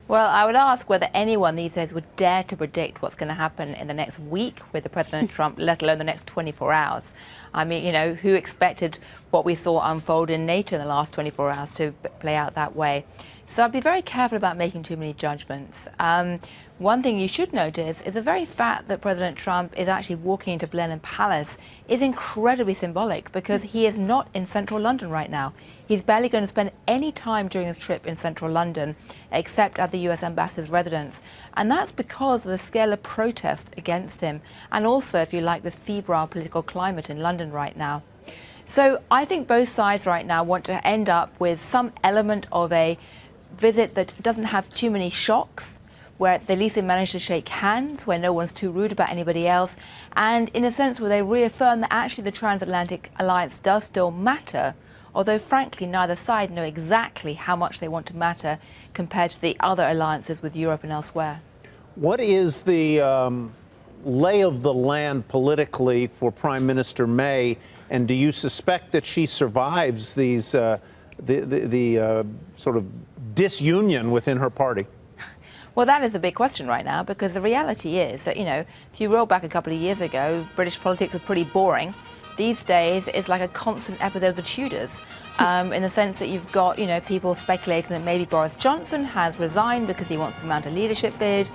Well, I would ask whether anyone these days would dare to predict what's going to happen in the next week with President Trump, let alone the next 24 hours. I mean, you know, who expected what we saw unfold in NATO in the last 24 hours to play out that way? So I'd be very careful about making too many judgments. One thing you should notice is the very fact that President Trump is actually walking into Blenheim Palace is incredibly symbolic, because he is not in central London right now. He's barely going to spend any time during his trip in central London, except at the US ambassador's residence. And that's because of the scale of protest against him, and also, if you like, the febrile political climate in London right now. So I think both sides right now want to end up with some element of a visit that doesn't have too many shocks, where at least they manage to shake hands, where no one's too rude about anybody else, and in a sense where they reaffirm that actually the transatlantic alliance does still matter, although frankly neither side know exactly how much they want to matter compared to the other alliances with Europe and elsewhere. What is the lay of the land politically for Prime Minister May, and do you suspect that she survives these the sort of disunion within her party? Well, that is the big question right now, because the reality is that, you know, if you roll back a couple of years ago, British politics was pretty boring. These days, it's like a constant episode of the Tudors, in the sense that you've got, you know, people speculating that maybe Boris Johnson has resigned because he wants to mount a leadership bid.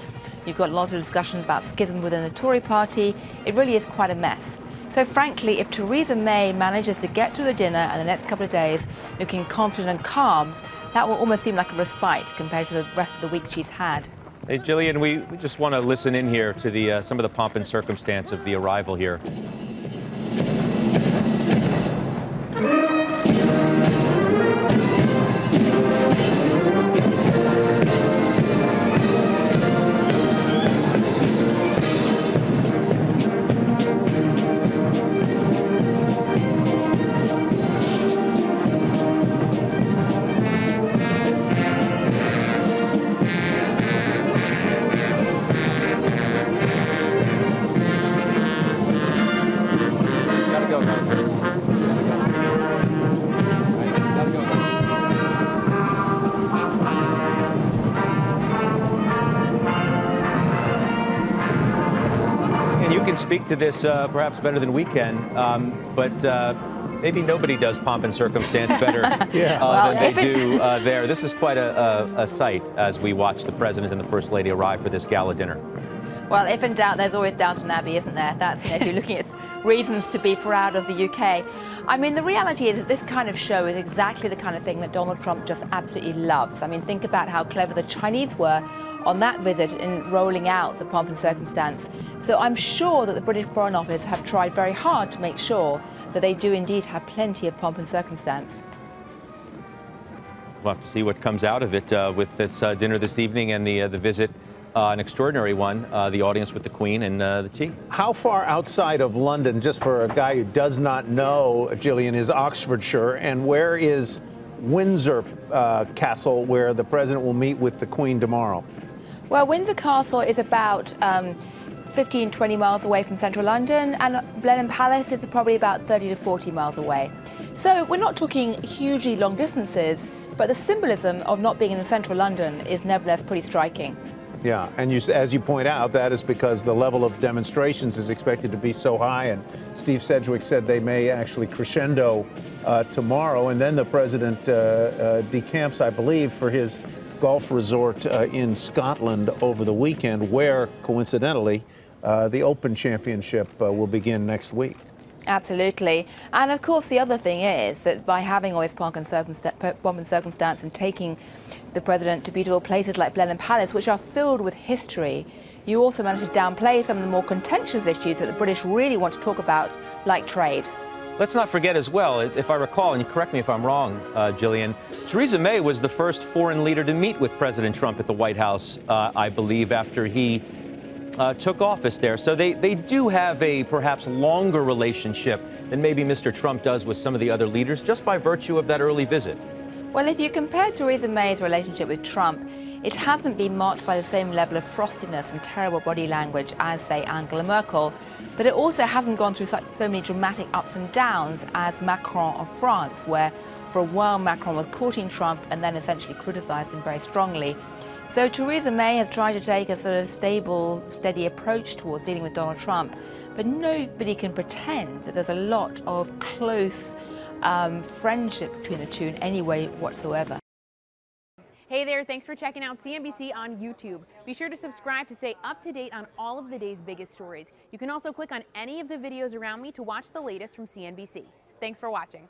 You've got lots of discussion about schism within the Tory party. It really is quite a mess. So frankly, if Theresa May manages to get through the dinner and the next couple of days looking confident and calm, that will almost seem like a respite compared to the rest of the week she's had. Hey, Gillian, we just want to listen in here to the some of the pomp and circumstance of the arrival here. You can speak to this perhaps better than we can, but maybe nobody does pomp and circumstance better than they do there. This is quite a sight as we watch the President and the First Lady arrive for this gala dinner. Well, if in doubt, there's always Downton Abbey, isn't there? That's, you know, if you're looking at reasons to be proud of the UK. I mean, the reality is that this kind of show is exactly the kind of thing that Donald Trump just absolutely loves. I mean, think about how clever the Chinese were on that visit in rolling out the pomp and circumstance. So I'm sure that the British Foreign Office have tried very hard to make sure that they do indeed have plenty of pomp and circumstance. We'll have to see what comes out of it with this dinner this evening and the visit. An extraordinary one, the audience with the Queen and the tea. How far outside of London, just for a guy who does not know, Gillian, is Oxfordshire, and where is Windsor Castle, where the President will meet with the Queen tomorrow? Well, Windsor Castle is about 15, 20 miles away from central London, and Blenheim Palace is probably about 30 to 40 miles away. So we're not talking hugely long distances, but the symbolism of not being in central London is nevertheless pretty striking. Yeah, and as you point out, that is because the level of demonstrations is expected to be so high, and Steve Sedgwick said they may actually crescendo tomorrow, and then the President decamps, I believe, for his golf resort in Scotland over the weekend, where, coincidentally, the Open Championship will begin next week. Absolutely. And of course, the other thing is that by having all this pomp and circumstance and taking the President to beautiful places like Blenheim Palace, which are filled with history, you also manage to downplay some of the more contentious issues that the British really want to talk about, like trade. Let's not forget as well, if I recall, and you correct me if I'm wrong, Gillian, Theresa May was the first foreign leader to meet with President Trump at the White House, I believe, after he took office there. So they do have a perhaps longer relationship than maybe Mr. Trump does with some of the other leaders, just by virtue of that early visit. Well, if you compare Theresa May's relationship with Trump, it hasn't been marked by the same level of frostiness and terrible body language as, say, Angela Merkel, but it also hasn't gone through so many dramatic ups and downs as Macron of France, where for a while Macron was courting Trump and then essentially criticized him very strongly. So Theresa May has tried to take a sort of stable, steady approach towards dealing with Donald Trump, but nobody can pretend that there's a lot of close friendship between the two in any way whatsoever. Hey there, thanks for checking out CNBC on YouTube. Be sure to subscribe to stay up to date on all of the day's biggest stories. You can also click on any of the videos around me to watch the latest from CNBC. Thanks for watching.